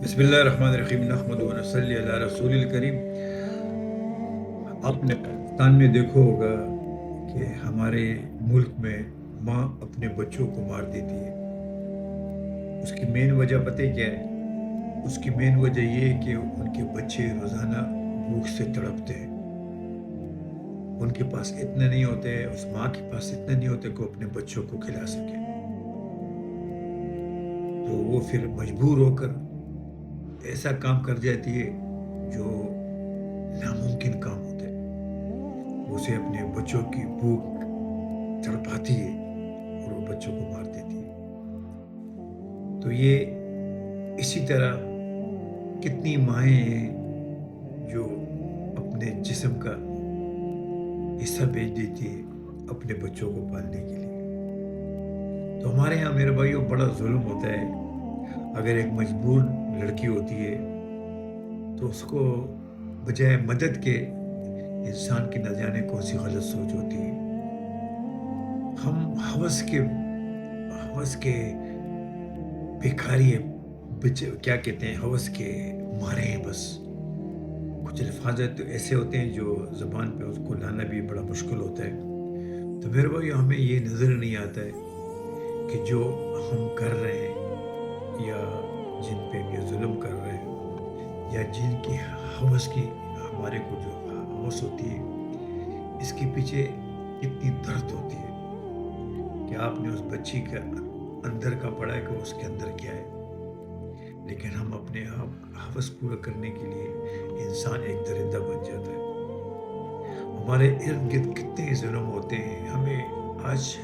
بسم اللہ الرحمن الرحیم نحمدہ و نصلی علی رسول الکریم۔ آپ نے پاکستان میں دیکھا ہوگا کہ ہمارے ملک میں ماں اپنے بچوں کو مار دیتی ہے۔ اس کی مین وجہ پتہ کیا ہے؟ اس کی مین وجہ یہ ہے کہ ان کے بچے روزانہ بھوک سے تڑپتے ہیں۔ ان کے پاس اتنے نہیں ہوتے، اس ماں کے پاس اتنے نہیں ہوتے کہ وہ اپنے بچوں کو کھلا سکے، تو وہ پھر مجبور ہو کر ایسا کام کر جاتی ہے جو ناممکن کام ہوتا ہے۔ اسے اپنے بچوں کی بھوک تڑپاتی ہے اور وہ بچوں کو مار دیتی ہے۔ تو یہ اسی طرح کتنی مائیں ہیں جو اپنے جسم کا حصہ بیچ دیتی ہے اپنے بچوں کو پالنے کے لیے۔ تو ہمارے یہاں میرے بھائیوں بڑا ظلم ہوتا ہے۔ اگر ایک مجبور لڑکی ہوتی ہے تو اس کو بجائے مدد کے انسان کی نہ جانے کون سی غلط سوچ ہوتی ہے۔ ہم ہوس کے بھکاری کیا کہتے ہیں، ہوس کے مارے ہیں بس۔ کچھ الفاظ تو ایسے ہوتے ہیں جو زبان پہ اس کو لانا بھی بڑا مشکل ہوتا ہے۔ تو میرے بھائی ہمیں یہ نظر نہیں آتا ہے کہ جو ہم کر رہے ہیں یا جن پہ یہ ظلم کر رہے ہیں یا جن کی ہوس کی ہمارے کو جو ہوس ہوتی ہے، اس کے پیچھے کتنی درد ہوتی ہے کہ آپ نے اس بچی کا اندر کا پڑھا ہے کہ اس کے اندر کیا ہے، لیکن ہم اپنے آپ ہوس پورا کرنے کے لیے انسان ایک درندہ بن جاتا ہے۔ ہمارے ارد گرد کتنے ظلم ہوتے ہیں، ہمیں آج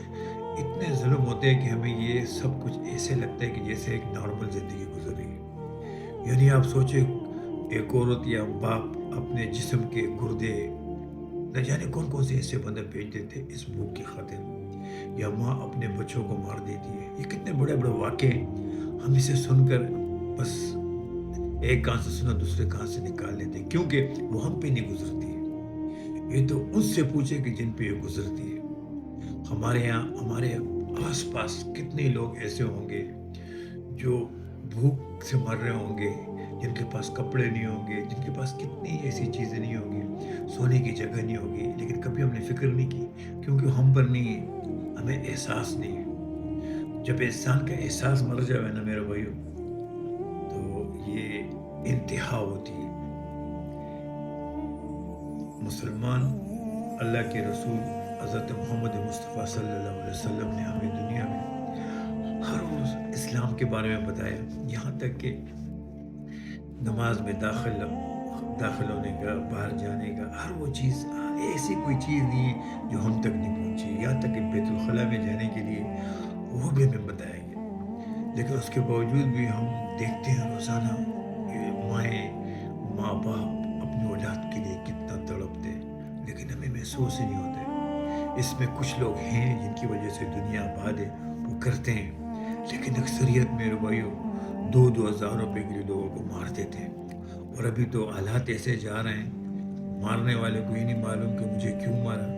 اتنے ظلم ہوتے ہیں کہ ہمیں یہ سب کچھ ایسے لگتا ہے کہ جیسے ایک نارمل زندگی گزر رہی ہے۔ یعنی آپ سوچیں ایک عورت یا باپ اپنے جسم کے گردے نہ جانے کون کون سے ایسے بندر بھیج دیتے اس بھوک کی خاطر، یا ماں اپنے بچوں کو مار دیتی ہے۔ یہ کتنے بڑے بڑے واقعے ہیں، ہم اسے سن کر بس ایک کان سے سنا دوسرے کان سے نکال لیتے ہیں، کیونکہ وہ ہم پہ نہیں گزرتی ہے۔ یہ تو ان سے پوچھے کہ جن پہ یہ گزرتی ہے۔ ہمارے یہاں ہمارے آس پاس کتنے لوگ ایسے ہوں گے جو بھوک سے مر رہے ہوں گے، جن کے پاس کپڑے نہیں ہوں گے، جن کے پاس کتنی ایسی چیزیں نہیں ہوں گی، سونے کی جگہ نہیں ہوگی، لیکن کبھی ہم نے فکر نہیں کی کیونکہ ہم پر نہیں ہے، ہمیں احساس نہیں ہے۔ جب انسان کا احساس مر جائے نا میرے بھائیوں، تو یہ انتہا ہوتی ہے۔ مسلمان اللہ کے رسول حضرت محمد مصطفیٰ صلی اللہ علیہ وسلم نے ہمیں دنیا میں ہر روز اسلام کے بارے میں بتایا، یہاں تک کہ نماز میں داخل ہونے کا، باہر جانے کا، ہر وہ چیز، ایسی کوئی چیز نہیں ہے جو ہم تک نہیں پہنچی، یہاں تک کہ بیت الخلاء میں جانے کے لیے وہ بھی ہمیں بتایا گیا۔ لیکن اس کے باوجود بھی ہم دیکھتے ہیں روزانہ کہ ماں باپ اپنی اولاد کے لیے کتنا تڑپتے ہیں، لیکن ہمیں محسوس ہی نہیں ہوتا ہے۔ اس میں کچھ لوگ ہیں جن کی وجہ سے دنیا آباد ہے، وہ کرتے ہیں، لیکن اکثریت میرے بھائیوں 2,000 روپے کے لیے لوگوں کو مار دیتے ہیں۔ اور ابھی تو حالات ایسے جا رہے ہیں، مارنے والے کو یہ نہیں معلوم کہ مجھے کیوں مارا،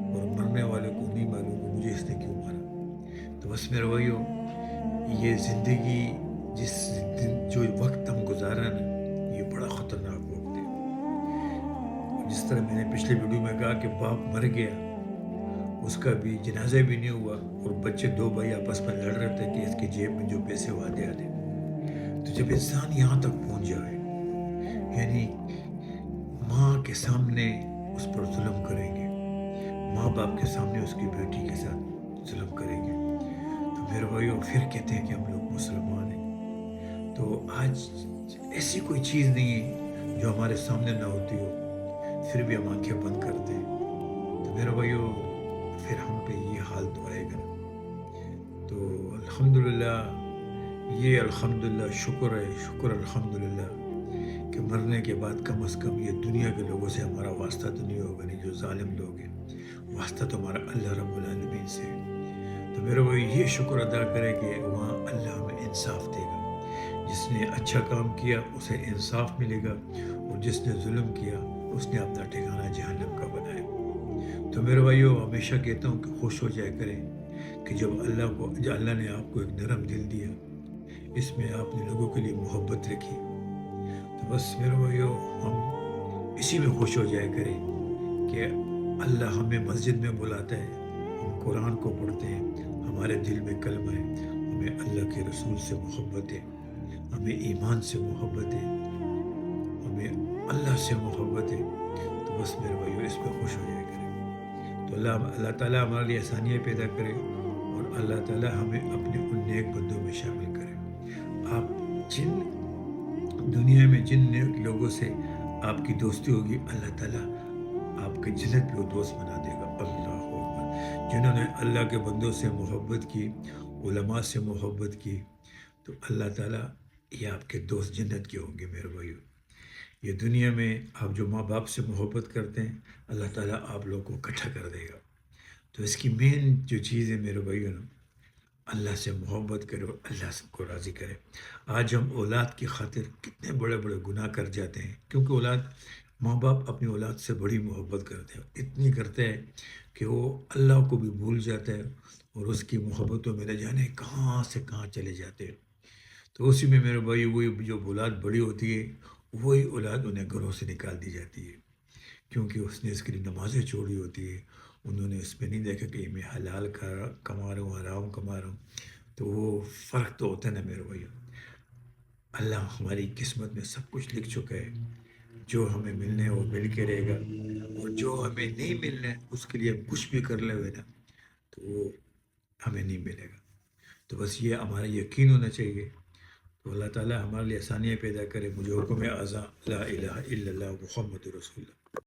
اور مرنے والے کو نہیں معلوم کہ مجھے اس نے کیوں مارا۔ تو بس میرے بھائیوں، یہ زندگی جو وقت ہم گزارا نا، یہ بڑا خطرناک وقت ہے۔ جس طرح میں نے پچھلے ویڈیو میں کہا کہ باپ مر گیا، اس کا بھی جنازہ بھی نہیں ہوا، اور بچے 2 بھائی آپس میں لڑ رہے تھے کہ اس کے جیب میں جو پیسے وہ آدھے آدھے۔ تو جب انسان یہاں تک پہنچ جائے، یعنی ماں کے سامنے اس پر ظلم کریں گے، ماں باپ کے سامنے اس کی بیٹی کے ساتھ ظلم کریں گے، تو میرے بھائیوں پھر کہتے ہیں کہ ہم لوگ مسلمان ہیں۔ تو آج ایسی کوئی چیز نہیں ہے جو ہمارے سامنے نہ ہوتی ہو، پھر بھی ہم آنکھیں بند کرتے ہیں۔ تو میرے بھائیوں پھر ہم پہ یہ حال تو آئے گا۔ تو الحمدللہ، یہ الحمدللہ شکر ہے، شکر الحمدللہ کہ مرنے کے بعد کم از کم یہ دنیا کے لوگوں سے ہمارا واسطہ تو نہیں ہوگا، نہیں جو ظالم لوگ ہیں، واسطہ تو ہمارا اللہ رب العالمین سے ہے۔ تو میرے بھائی یہ شکر ادا کرے کہ وہاں اللہ ہمیں انصاف دے گا۔ جس نے اچھا کام کیا اسے انصاف ملے گا، اور جس نے ظلم کیا اس نے اپنا ٹھکانہ جہنم کا بنایا۔ تو میرے بھائیوں ہمیشہ کہتا ہوں کہ خوش ہو جائے کریں کہ جب اللہ نے آپ کو ایک نرم دل دیا، اس میں آپ نے لوگوں کے لیے محبت رکھی۔ تو بس میرے بھائیو، ہم اسی میں خوش ہو جائے کریں کہ اللہ ہمیں مسجد میں بلاتا ہے، ہم قرآن کو پڑھتے ہیں، ہمارے دل میں کلمہ ہے، ہمیں اللہ کے رسول سے محبت ہے، ہمیں ایمان سے محبت ہے، ہمیں اللہ سے محبت ہے۔ تو بس میرے بھائیو، اس پہ خوش ہو جائے کریں۔ تو اللہ تعالیٰ ہمارے لیے آسانیاں پیدا کرے، اور اللہ تعالیٰ ہمیں اپنے ان نیک بندوں میں شامل کرے۔ آپ جن دنیا میں جن نیک لوگوں سے آپ کی دوستی ہوگی، اللہ تعالیٰ آپ کے جنت پہ وہ دوست بنا دے گا۔ اللہ اکبر! جنہوں نے اللہ کے بندوں سے محبت کی، علماء سے محبت کی، تو اللہ تعالیٰ یہ آپ کے دوست جنت کے ہوں گے میرے بھائیو۔ یہ دنیا میں آپ جو ماں باپ سے محبت کرتے ہیں، اللہ تعالیٰ آپ لوگوں کو اکٹھا کر دے گا۔ تو اس کی مین جو چیز ہے میرے بھائیو نا، اللہ سے محبت کرے اور اللہ سب کو راضی کرے۔ آج ہم اولاد کی خاطر کتنے بڑے بڑے گناہ کر جاتے ہیں، کیونکہ ماں باپ اپنی اولاد سے بڑی محبت کرتے ہیں، اتنی کرتے ہیں کہ وہ اللہ کو بھی بھول جاتا ہے، اور اس کی محبتوں میں نہ جانے کہاں سے کہاں چلے جاتے ہیں۔ تو اسی میں میرے بھائی، وہی جو اولاد بڑی ہوتی ہے، وہی اولاد انہیں گھروں سے نکال دی جاتی ہے، کیونکہ اس نے اس کے لیے نمازیں چھوڑی ہوتی ہے۔ انہوں نے اس میں نہیں دیکھا کہ میں حلال کما رہا ہوں، حرام کما رہا ہوں۔ تو وہ فرق تو ہوتا ہے نا میرے بھائی۔ اللہ ہماری قسمت میں سب کچھ لکھ چکا ہے، جو ہمیں ملنا ہے وہ مل کے رہے گا، اور جو ہمیں نہیں ملنا ہے اس کے لیے ہم کچھ بھی کر لے ہوئے نا، تو وہ ہمیں نہیں ملے گا۔ تو بس یہ ہمارا یقین ہونا چاہیے۔ تو اللہ تعالیٰ ہمارے لیے آسانیاں پیدا کرے۔ مجھے حکم ہے اعضا لا الہ الا اللہ محمد رسول اللہ۔